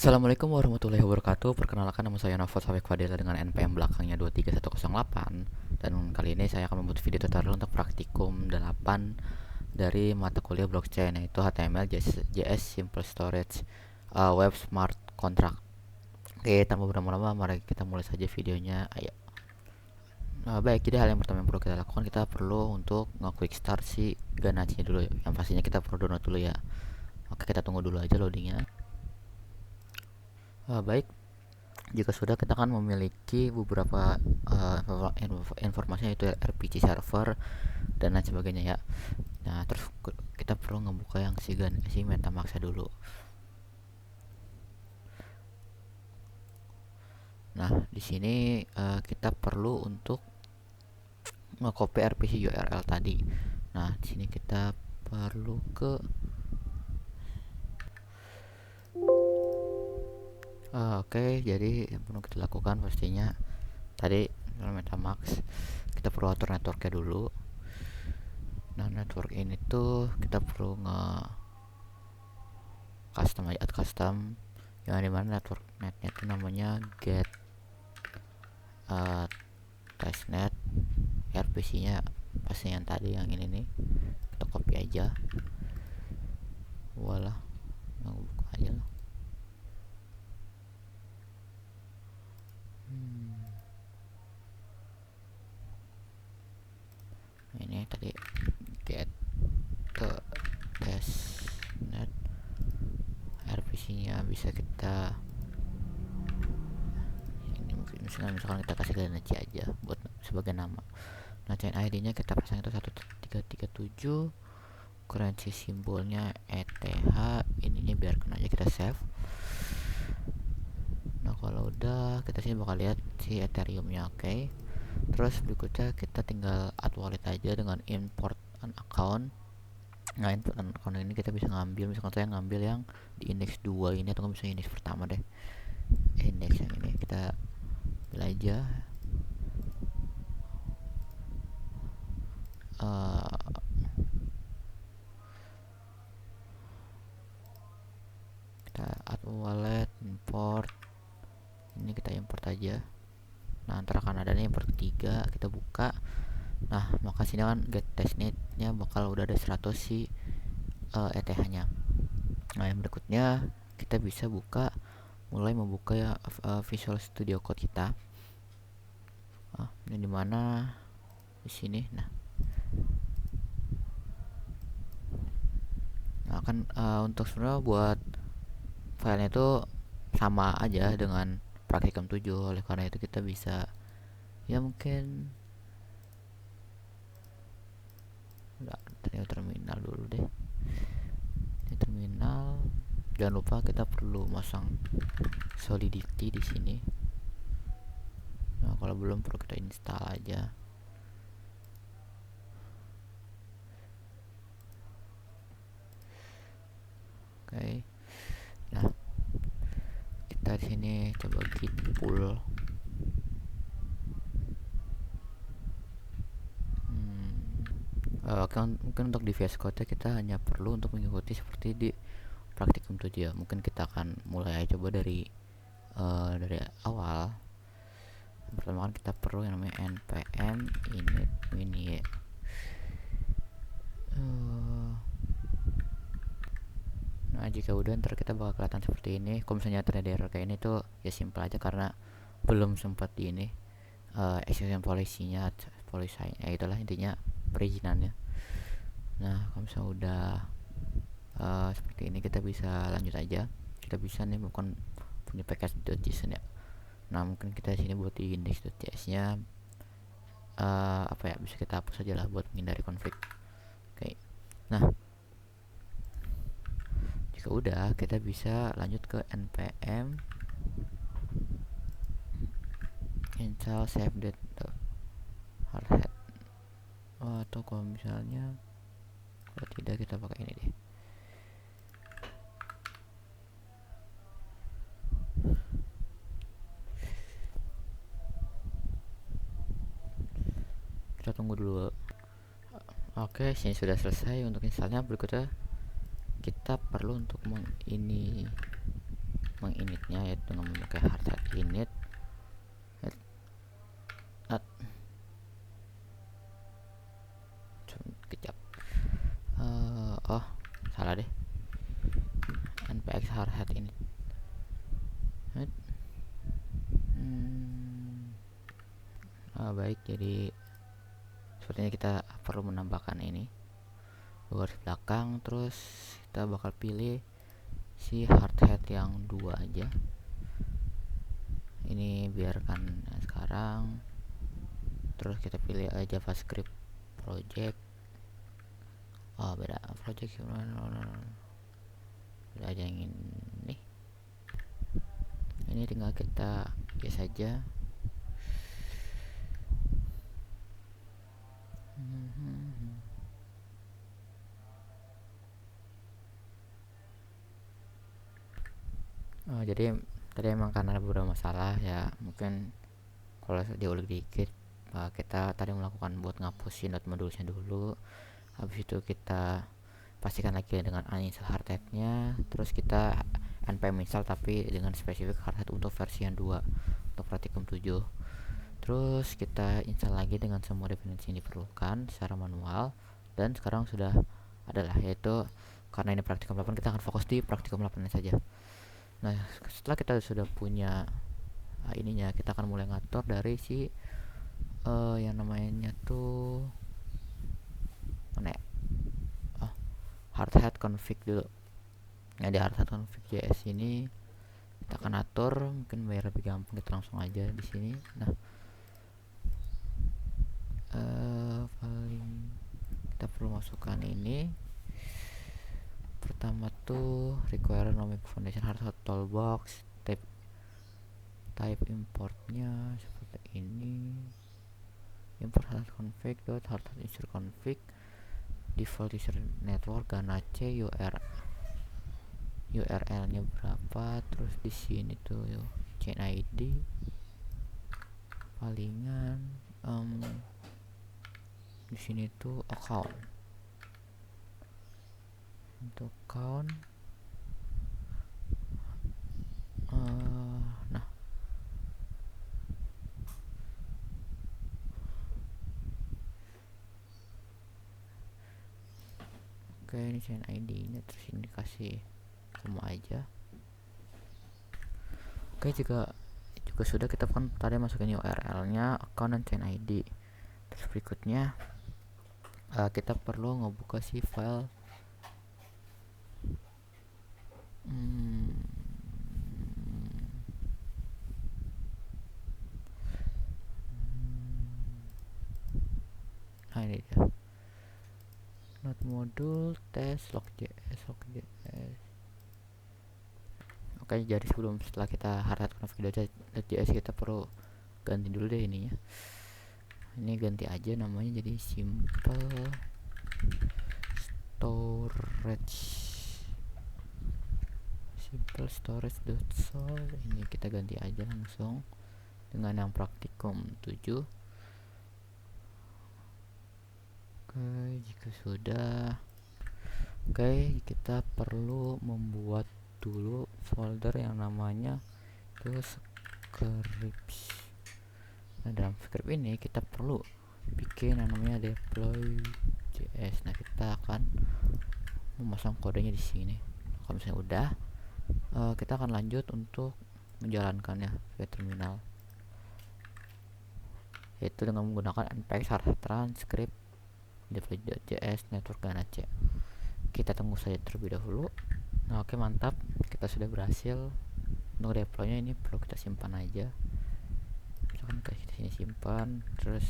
Assalamualaikum warahmatullahi wabarakatuh. Perkenalkan, nama saya Nafot Safik Fadila dengan NPM belakangnya 23108. Dan kali ini saya akan membuat video tutorial untuk praktikum 8 dari mata kuliah blockchain, yaitu HTML, JS, Simple Storage, Web Smart Contract. Oke, tanpa berlama-lama mari kita mulai saja videonya. Ayo. Baik, jadi hal yang pertama yang perlu kita lakukan, kita perlu untuk nge-quick start si Ganache dulu. Yang pastinya kita perlu download dulu ya. Oke, kita tunggu dulu aja loadingnya. Baik, jika sudah, kita akan memiliki beberapa informasi, yaitu RPC server dan lain sebagainya ya. Nah, terus kita perlu ngebuka yang si MetaMask dulu. Nah, di sini kita perlu untuk nge-copy RPC URL tadi. Nah, di sini kita perlu ke oke, jadi yang perlu kita lakukan pastinya tadi MetaMask, kita perlu atur networknya dulu. Nah, network ini tuh kita perlu add custom yang dimana network netnya itu namanya get testnet. RPC nya pasti yang tadi, yang ini nih, kita copy aja. Walah, nggak buka aja lah. Ini tadi get testnet. RPC nya bisa kita ini, misalkan kita kasih Ganache aja buat sebagai nama. Nah, chain ID nya kita pasang itu 1337, currency simbolnya ETH, ininya biarkan aja, kita save. Nah, kalau udah, kita sini bakal lihat si Ethereum nya. Oke. Terus berikutnya kita tinggal add wallet aja dengan import an account. Nah, import an account ini kita bisa ngambil, misalkan saya ngambil yang di index 2 ini, atau bisa index pertama deh. Index yang ini kita pilih aja. Kita add wallet, import. Ini kita import aja. Nah, antara kan ada nih import ketiga, kita buka. Nah, maka sini kan get testnet-nya bakal udah ada 100 si ETH-nya. Nah, yang berikutnya kita bisa mulai membuka ya Visual Studio Code kita. Ini dimana di sini. Nah, kan untuk sebenarnya buat filenya itu sama aja dengan praktikum 7. Oleh karena itu kita bisa ya mungkin terminal dulu deh. Ini terminal. Jangan lupa kita perlu masang Solidity di sini. Nah, kalau belum perlu kita install aja. Oke. Nah, kita di sini coba git pull. Mungkin untuk di VS Code kita hanya perlu untuk mengikuti seperti di praktikum 7 ya. Mungkin kita akan mulai coba dari awal. Pertama kan kita perlu yang namanya npm init mini. Nah, jika udah, ntar kita bakal kelihatan seperti ini. Kalau misalnya terjadi error kayak ini tuh ya simple aja, karena belum sempat di ini execution policy-nya, ya itulah intinya perizinannya. Nah, kalau misalnya udah seperti ini, kita bisa lanjut aja. Kita bisa nih bukan punya package.json ya. Nah, mungkin kita sini buat di index.js nya bisa kita hapus aja lah buat menghindari konflik. Oke. Nah, jika udah, kita bisa lanjut ke npm install save hardhat. Atau kalau misalnya kalau tidak, kita pakai ini deh. Kita tunggu dulu. Oke, sini sudah selesai untuk installnya. Berikutnya kita perlu untuk menginit initnya, yaitu dengan memakai hardhat init. Kejap, oh salah deh, npx hardhat init. Baik, jadi sepertinya kita perlu menambahkan ini garis belakang, terus kita bakal pilih si hardhat yang 2 aja. Ini biarkan sekarang. Terus kita pilih JavaScript project. Oh beda project, beda aja yang ini. Ini tinggal kita yes saja. Jadi tadi emang karena beberapa masalah ya, mungkin kalau diulik dikit, kita tadi melakukan buat ngapusin modulnya dulu. Habis itu kita pastikan lagi dengan uninstall hardhatnya, terus kita npm install tapi dengan spesifik hardhat untuk versi yang 2 untuk praktikum 7. Terus kita install lagi dengan semua dependensi yang diperlukan secara manual, dan sekarang sudah adalah, yaitu karena ini praktikum 8 kita akan fokus di praktikum 8 saja. Nah, setelah kita sudah punya ininya, kita akan mulai ngatur dari si yang namanya tuh mana ya? Hardhat config dulu. Nah, di hardhat config JS ini kita akan atur, mungkin biar lebih gampang kita langsung aja di sini. Nah, paling kita perlu masukkan ini. Pertama tuh require nomic foundation hardhat toolbox, type importnya seperti ini, import hardhat config dot hardhat user config, default user network ganache URL nya berapa, terus di sini tuh chain ID palingan di sini tuh account, untuk account. Nah, oke, ini chain ID nya, terus ini kasih semua aja. Oke, juga sudah, kita kan tadi masukin URL nya, account, dan chain ID. Terus berikutnya kita perlu ngebuka si file nah ini dia, node modul test log.js. Oke, jadi setelah kita hardhat config.js, kita perlu ganti dulu deh ininya. Ini ganti aja namanya jadi simple storage.source. Ini kita ganti aja langsung dengan yang praktikum 7. Oke, jika sudah, kita perlu membuat dulu folder yang namanya itu scripts. Nah, dalam script ini kita perlu bikin yang namanya deploy.js. Nah, kita akan memasang kodenya di sini. Kalau misalnya udah, kita akan lanjut untuk menjalankannya via terminal, yaitu dengan menggunakan npx hardhat transcript deploy.js network ganache. Kita tunggu saja terlebih dahulu. Nah, oke, mantap, kita sudah berhasil. Untuk deploynya ini perlu kita simpan aja, misalkan kita sini simpan, terus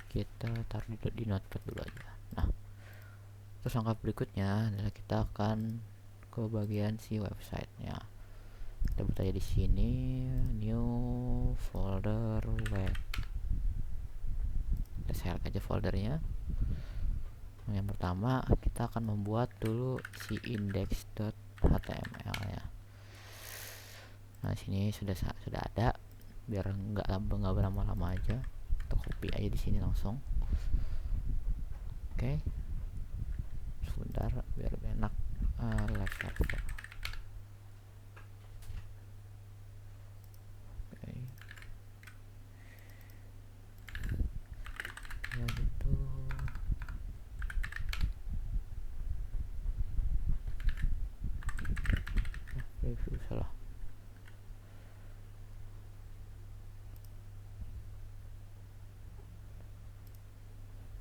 kita taruh di notepad dulu aja. Nah, terus langkah berikutnya adalah kita akan ke bagian si websitenya. Kita buat aja di sini new folder web, kita select aja foldernya. Yang pertama kita akan membuat dulu si index.html ya. Nah, sini sudah ada, biar nggak berlama-lama aja, kita copy aja di sini langsung. Oke, sebentar biar lebih enak. Live server. review salah.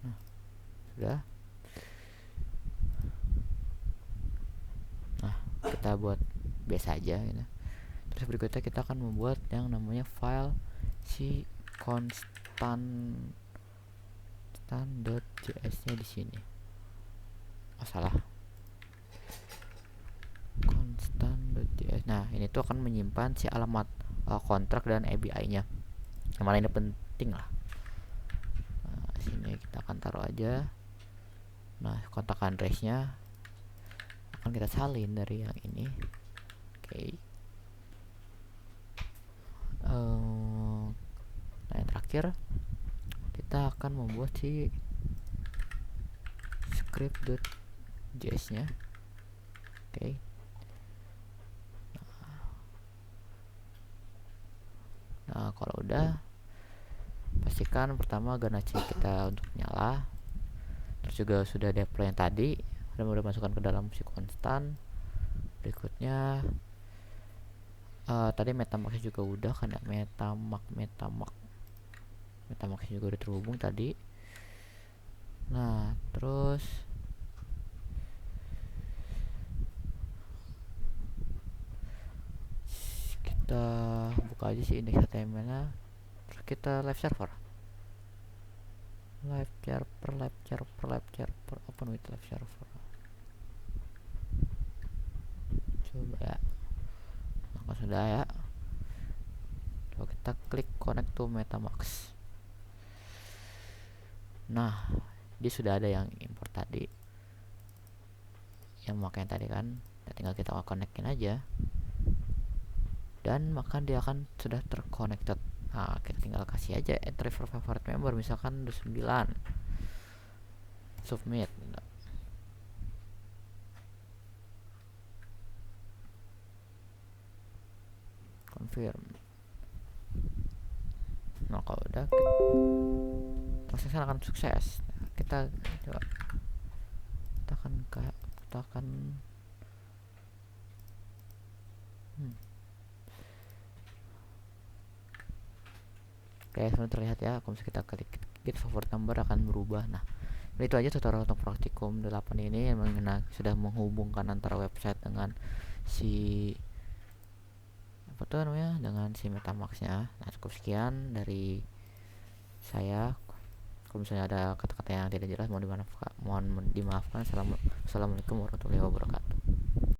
Nah, sudah. Nah, kita buat biasa aja gitu. Terus berikutnya kita akan membuat yang namanya file si constant.js nya di sini. Oh, salah. Constant.js. Nah, ini tuh akan menyimpan si alamat kontrak dan API-nya. Yang mana ini penting lah. Nah, sini kita akan taruh aja. Nah, kontak address-nya akan kita salin dari yang ini. Oke. Nah, yang terakhir kita akan membuat si script.js nya. Oke. Nah, kalau udah, pastikan pertama Ganache kita untuk nyala. Terus juga sudah deploy yang tadi, udah masukkan ke dalam si konstan. Berikutnya tadi metamask juga udah kan ya, metamask juga udah terhubung tadi. Nah, terus kita buka aja si index HTML nya. Terus kita live server open with live server. Coba ya. Nah, sudah ya. Coba kita klik connect to metamask. Nah, dia sudah ada yang import tadi, yang makanya tadi kan, tinggal kita connectin aja, dan maka dia akan sudah terconnected. Nah, kita tinggal kasih aja entry for favorite member, misalkan 29, submit. Confirm. Nah, kalau udah, transaksi akan sukses. Nah, kita coba, kita akan Oke, sebenarnya terlihat ya, kalau kita klik get favorite number akan berubah. Nah, itu aja tutorial untuk praktikum 8 ini yang sudah menghubungkan antara website dengan si apa tuh namanya, dengan si metamask-nya. Nah, cukup sekian dari saya. Kalau misalnya ada kata-kata yang tidak jelas mohon dimaafkan. Assalamualaikum warahmatullahi wabarakatuh.